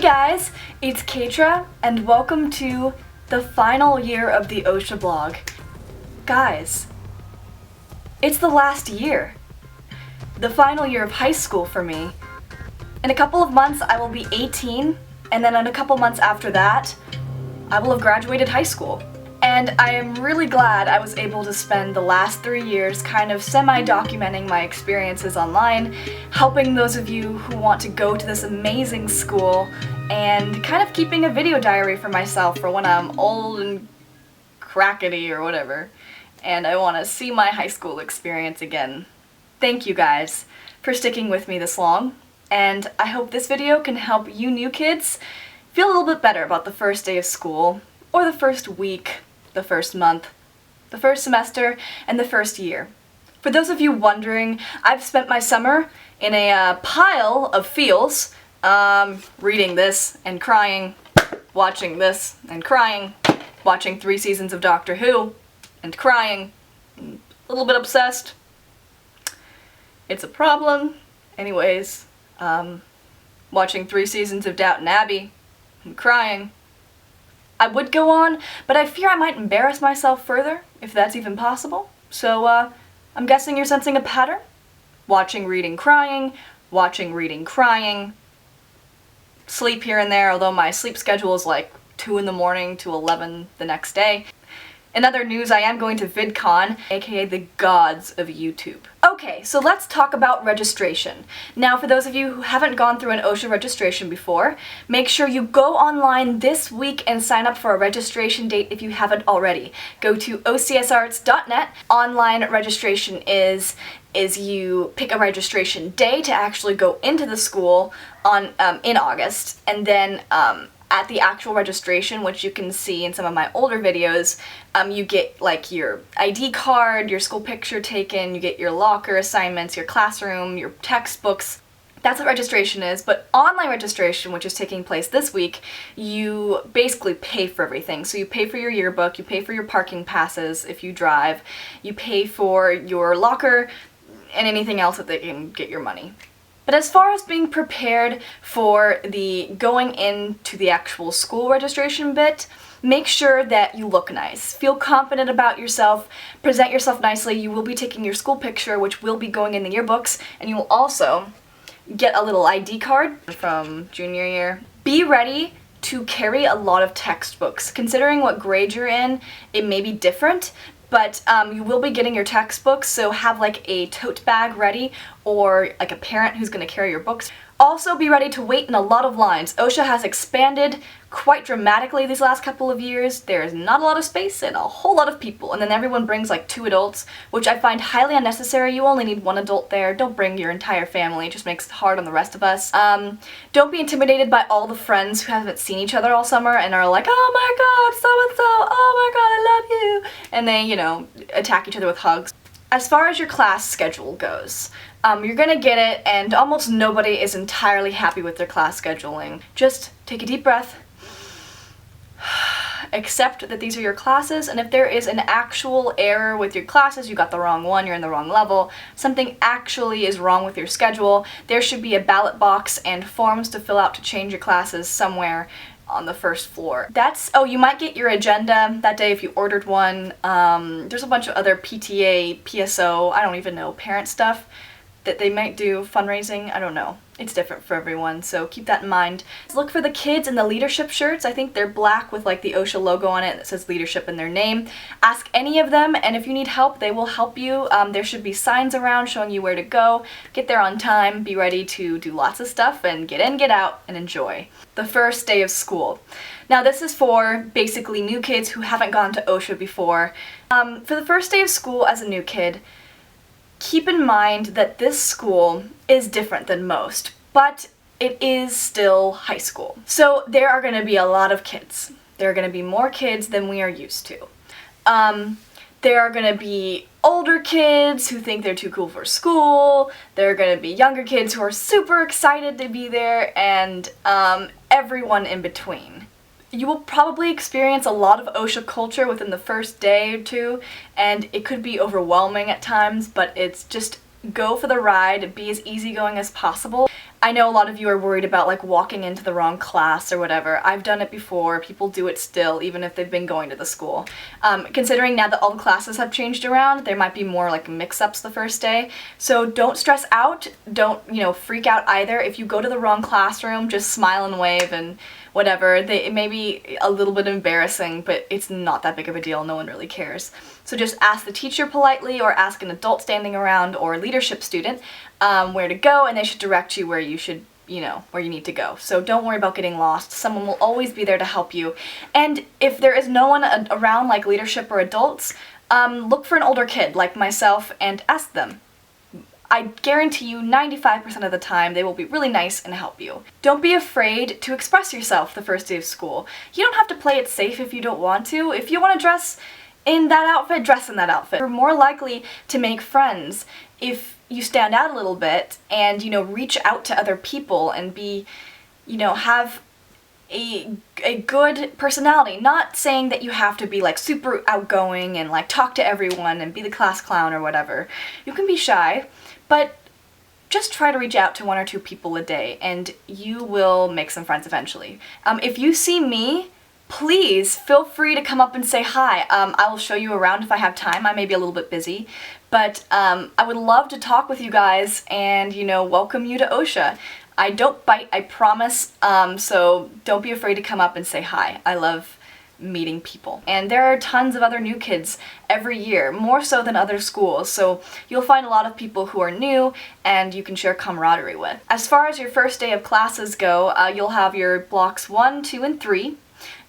guys, it's Kaytra, and welcome to the final year of the OCSAblog. Guys, it's the last year. The final year of high school for me. In a couple of months I will be 18, and then in a couple months after that, I will have graduated high school. And I am really glad I was able to spend the last 3 years kind of semi-documenting my experiences online, helping those of you who want to go to this amazing school, and kind of keeping a video diary for myself for when I'm old and crackety or whatever, and I want to see my high school experience again. Thank you guys for sticking with me this long, and I hope this video can help you new kids feel a little bit better about the first day of school, or the first week, the first month, the first semester, and the first year. For those of you wondering, I've spent my summer in a pile of feels, reading this and crying, watching this and crying, watching 3 seasons of Doctor Who and crying, a little bit obsessed. It's a problem. Anyways, watching 3 seasons of Downton Abbey and crying. I would go on, but I fear I might embarrass myself further, if that's even possible. So, I'm guessing you're sensing a pattern? Watching, reading, crying, watching, reading, crying. Sleep here and there, although my sleep schedule is like 2 in the morning to 11 the next day. In other news, I am going to VidCon, aka the gods of YouTube. Okay, so let's talk about registration. Now, for those of you who haven't gone through an OCSA registration before, make sure you go online this week and sign up for a registration date if you haven't already. Go to OCSarts.net. Online registration is you pick a registration day to actually go into the school on in August, and then at the actual registration, which you can see in some of my older videos, you get like your ID card, your school picture taken, you get your locker assignments, your classroom, your textbooks. That's what registration is, but online registration, which is taking place this week, you basically pay for everything. So you pay for your yearbook, you pay for your parking passes if you drive, you pay for your locker, and anything else that they can get your money. But as far as being prepared for the going into the actual school registration bit, make sure that you look nice. Feel confident about yourself, present yourself nicely. You will be taking your school picture, which will be going in the yearbooks, and you will also get a little ID card from junior year. Be ready to carry a lot of textbooks. Considering what grade you're in, it may be different, but you will be getting your textbooks, so have like a tote bag ready, or like a parent who's going to carry your books. Also be ready to wait in a lot of lines. OCSA has expanded quite dramatically these last couple of years. There's not a lot of space and a whole lot of people, and then everyone brings like 2 adults, which I find highly unnecessary. You only need 1 adult there. Don't bring your entire family. It just makes it hard on the rest of us. Don't be intimidated by all the friends who haven't seen each other all summer and are like, oh my god, so-and-so, oh my god, I love you, and they, you know, attack each other with hugs. As far as your class schedule goes, you're gonna get it, and almost nobody is entirely happy with their class scheduling. Just take a deep breath, accept that these are your classes, and if there is an actual error with your classes, you got the wrong one, you're in the wrong level, something actually is wrong with your schedule, there should be a ballot box and forms to fill out to change your classes somewhere on the first floor. Oh, you might get your agenda that day if you ordered one. There's a bunch of other PTA, PSO, I don't even know, parent stuff that they might do, fundraising, I don't know. It's different for everyone, so keep that in mind. Look for the kids in the leadership shirts. I think they're black with like the OCSA logo on it that says leadership in their name. Ask any of them, and if you need help, they will help you. There should be signs around showing you where to go. Get there on time, be ready to do lots of stuff, and get in, get out, and enjoy. The first day of school. Now this is for basically new kids who haven't gone to OCSA before. For the first day of school as a new kid, keep in mind that this school is different than most, but it is still high school. So there are going to be a lot of kids. There are going to be more kids than we are used to. There are going to be older kids who think they're too cool for school. There are going to be younger kids who are super excited to be there, and everyone in between. You will probably experience a lot of OCSA culture within the first day or 2, and it could be overwhelming at times, but it's just go for the ride, be as easygoing as possible. I know a lot of you are worried about like walking into the wrong class or whatever. I've done it before. People do it still, even if they've been going to the school. Considering now that all the classes have changed around, there might be more like mix-ups the first day. So don't stress out. Don't, freak out either. If you go to the wrong classroom, just smile and wave and whatever. It may be a little bit embarrassing, but it's not that big of a deal. No one really cares. So just ask the teacher politely, or ask an adult standing around or a leadership student where to go, and they should direct you where you should, where you need to go. So don't worry about getting lost. Someone will always be there to help you. And if there is no one around, like leadership or adults, look for an older kid like myself and ask them. I guarantee you 95% of the time they will be really nice and help you. Don't be afraid to express yourself the first day of school. You don't have to play it safe if you don't want to. If you want to dress in that outfit, dress in that outfit. You're more likely to make friends if you stand out a little bit and, reach out to other people and be, have a good personality. Not saying that you have to be like super outgoing and like talk to everyone and be the class clown or whatever. You can be shy, but just try to reach out to 1 or 2 people a day and you will make some friends eventually. If you see me, please feel free to come up and say hi. I will show you around if I have time. I may be a little bit busy, but I would love to talk with you guys and, welcome you to OCSA. I don't bite, I promise, so don't be afraid to come up and say hi. I love meeting people. And there are tons of other new kids every year, more so than other schools, so you'll find a lot of people who are new and you can share camaraderie with. As far as your first day of classes go, you'll have your blocks 1, 2, and 3.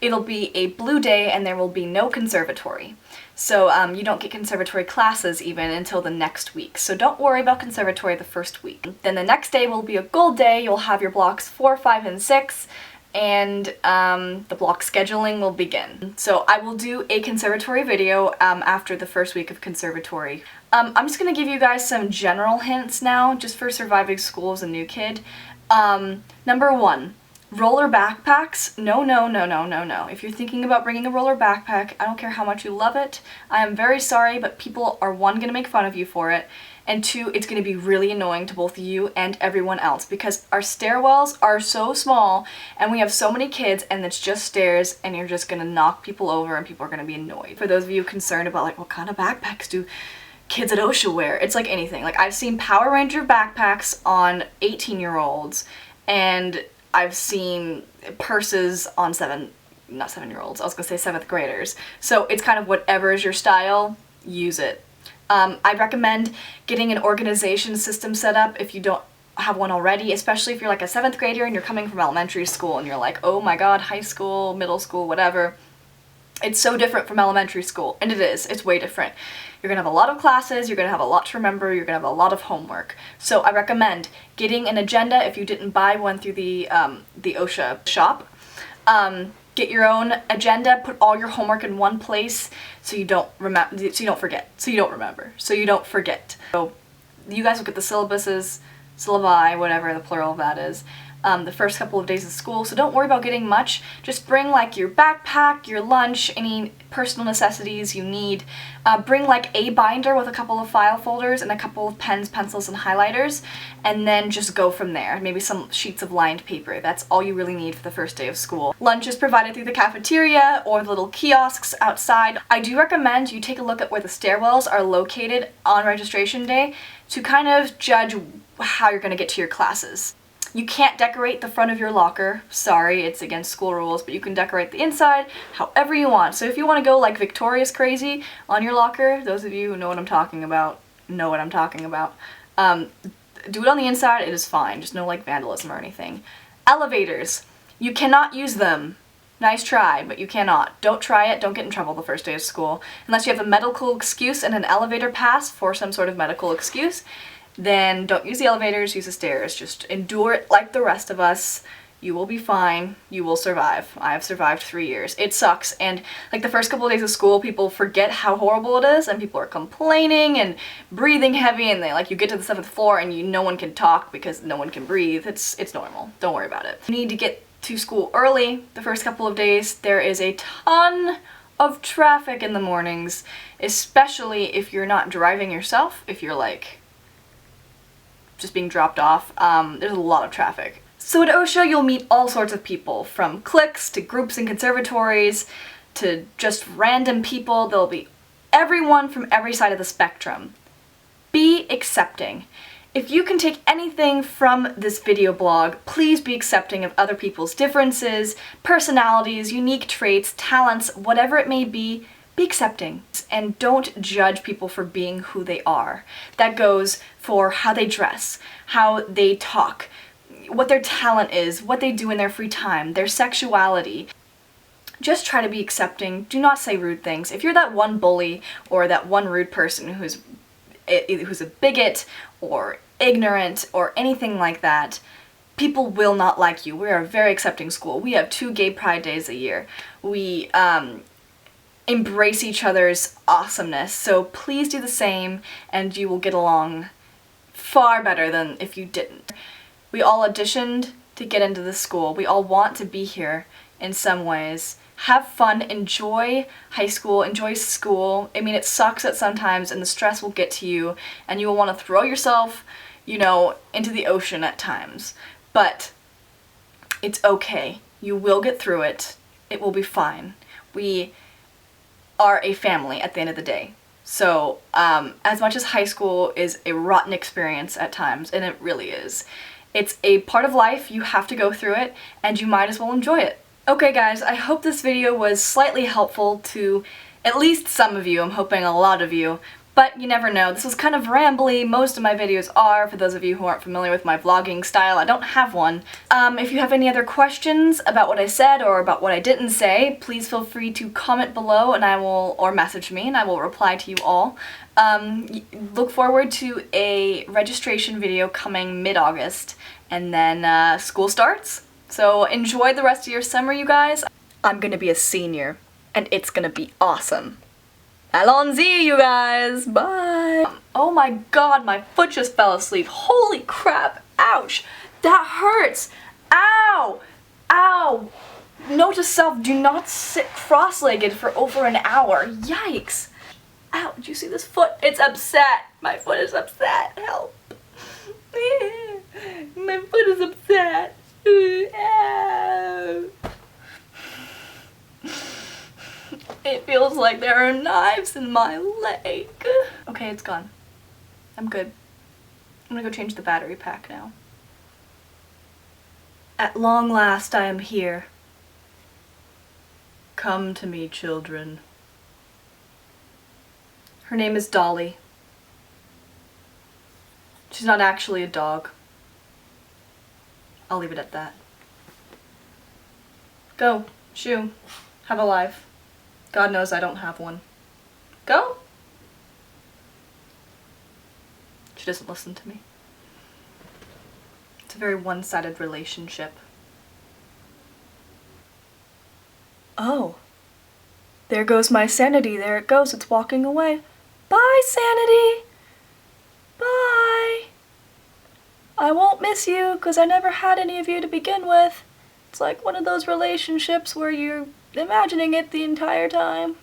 It'll be a blue day and there will be no conservatory. So you don't get conservatory classes even until the next week. So don't worry about conservatory the first week. Then the next day will be a gold day. You'll have your blocks 4, 5, and 6. And the block scheduling will begin. So I will do a conservatory video after the first week of conservatory. I'm just going to give you guys some general hints now, just for surviving school as a new kid. Number 1, roller backpacks. No, no, no, no, no, no. If you're thinking about bringing a roller backpack, I don't care how much you love it. I am very sorry, but people are 1, going to make fun of you for it, and 2, it's going to be really annoying to both you and everyone else because our stairwells are so small and we have so many kids and it's just stairs and you're just going to knock people over and people are going to be annoyed. For those of you concerned about like what kind of backpacks do kids at OCSA wear, it's like anything. Like I've seen Power Ranger backpacks on 18-year-olds and I've seen purses on not 7-year-olds, I was going to say 7th graders. So it's kind of whatever is your style, use it. I recommend getting an organization system set up if you don't have one already, especially if you're like a 7th grader and you're coming from elementary school and you're like, oh my god, high school, middle school, whatever. It's so different from elementary school, and it is. It's way different. You're going to have a lot of classes, you're going to have a lot to remember, you're going to have a lot of homework. So I recommend getting an agenda if you didn't buy one through the OCSA shop. Get your own agenda, put all your homework in one place so you don't remember, so you don't forget, so you don't remember, so you don't forget. So you guys will get the syllabuses, syllabi, whatever the plural of that is, the first couple of days of school, so don't worry about getting much. Just bring like your backpack, your lunch, any personal necessities you need. Bring like a binder with a couple of file folders and a couple of pens, pencils, and highlighters, and then just go from there. Maybe some sheets of lined paper. That's all you really need for the first day of school. Lunch is provided through the cafeteria or the little kiosks outside. I do recommend you take a look at where the stairwells are located on registration day to kind of judge how you're going to get to your classes. You can't decorate the front of your locker. Sorry, it's against school rules, but you can decorate the inside however you want. So if you want to go like Victoria's crazy on your locker, those of you who know what I'm talking about, know what I'm talking about. Do it on the inside, it is fine. Just no like vandalism or anything. Elevators. You cannot use them. Nice try, but you cannot. Don't try it, don't get in trouble the first day of school. Unless you have a medical excuse and an elevator pass for some sort of medical excuse, then don't use the elevators, use the stairs. Just endure it like the rest of us. You will be fine. You will survive. I have survived 3 years. It sucks, and like the first couple of days of school, people forget how horrible it is, and people are complaining and breathing heavy, and you get to the 7th floor and no one can talk because no one can breathe. It's normal. Don't worry about it. You need to get to school early the first couple of days. There is a ton of traffic in the mornings, especially if you're not driving yourself, if you're like just being dropped off. There's a lot of traffic. So at OCSA, you'll meet all sorts of people, from cliques to groups and conservatories to just random people. There'll be everyone from every side of the spectrum. Be accepting. If you can take anything from this video blog, please be accepting of other people's differences, personalities, unique traits, talents, whatever it may be. Be accepting. And don't judge people for being who they are. That goes for how they dress, how they talk, what their talent is, what they do in their free time, their sexuality. Just try to be accepting. Do not say rude things. If you're that one bully or that one rude person who's a bigot or ignorant or anything like that, people will not like you. We are a very accepting school. We have 2 gay pride days a year. We embrace each other's awesomeness. So please do the same and you will get along far better than if you didn't. We all auditioned to get into this school. We all want to be here in some ways. Have fun, enjoy high school, enjoy school. I mean, it sucks at sometimes and the stress will get to you and you will want to throw yourself, you know, into the ocean at times. But it's okay. You will get through it. It will be fine. We are a family at the end of the day. So, as much as high school is a rotten experience at times, and it really is, it's a part of life, you have to go through it, and you might as well enjoy it. Okay guys, I hope this video was slightly helpful to at least some of you. I'm hoping a lot of you, but you never know. This was kind of rambly. Most of my videos are, for those of you who aren't familiar with my vlogging style. I don't have one. If you have any other questions about what I said or about what I didn't say, please feel free to comment below and or message me and I will reply to you all. Look forward to a registration video coming mid-August, and then school starts. So enjoy the rest of your summer, you guys. I'm gonna be a senior, and it's gonna be awesome. Allons-y, you guys! Bye! Oh my god, my foot just fell asleep. Holy crap! Ouch! That hurts! Ow! Ow! Note to self, do not sit cross-legged for over an hour. Yikes! Ow, did you see this foot? It's upset! My foot is upset. Help! My foot is upset. Ow. It feels like there are knives in my leg. Okay, it's gone. I'm good. I'm gonna go change the battery pack now. At long last I am here. Come to me, children. Her name is Dolly. She's not actually a dog. I'll leave it at that. Go, shoo, have a life. God knows I don't have one. Go! She doesn't listen to me. It's a very one-sided relationship. Oh. There goes my sanity. There it goes. It's walking away. Bye, sanity! Bye! I won't miss you, because I never had any of you to begin with. It's like one of those relationships where you're imagining it the entire time.